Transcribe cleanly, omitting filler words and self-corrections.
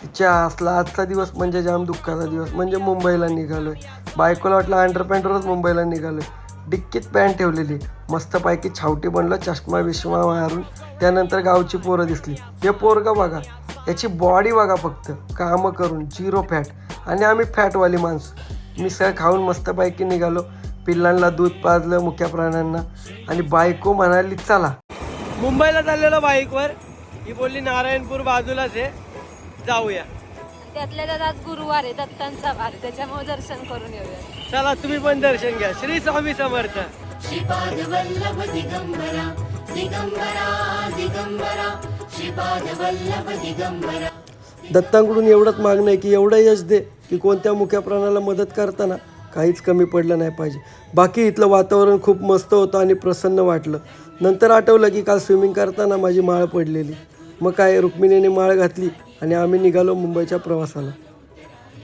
तिच्या असला आजचा दिवस म्हणजे जाम दुःखाचा दिवस. म्हणजे मुंबईला निघालोय. बायकोला वाटलं अंडरपॅन्टवरच मुंबईला निघालोय. डिक्कीत पॅन्ट ठेवलेली, मस्तपैकी छावटी बनलं, चष्मा विश्मा मारून. त्यानंतर गावची पोरं दिसली. हे पोरगं बघा, याची बॉडी बघा, फक्त कामं करून 0 फॅट. आणि आम्ही फॅटवाली माणसं. मिसळ खाऊन मस्तपैकी निघालो. पिल्लांना दूध पाजलं, मुक्या प्राण्यांना. आणि बायको म्हणाली चला. मुंबईला चाललेलो बाईकवर. ही बोलली नारायणपूर बाजूलाच आहे, जाऊया. त्यातल्या त्यात आज गुरुवार आहे, दत्तांचा वार, त्याच्यामुळे दर्शन करून येऊया. चला तुम्ही पण दर्शन घ्या. श्री स्वामी समर्थ. श्रीपाद वल्लभ दिगंबरा दिगंबरा दिगंबरा श्रीपाद वल्लभ दिगंबरा. दत्तांकडून एवढंच मागणं आहे की एवढं यश दे की कोणत्या मुक्या प्राण्याला मदत करताना काहीच कमी पडलं नाही पाहिजे. बाकी इथलं वातावरण खूप मस्त होतं आणि प्रसन्न वाटलं. नंतर आठवलं की काल स्विमिंग करताना माझी माळ पडलेली. मग काय, रुक्मिणीने माळ घातली आणि आम्ही निघालो मुंबईच्या प्रवासाला.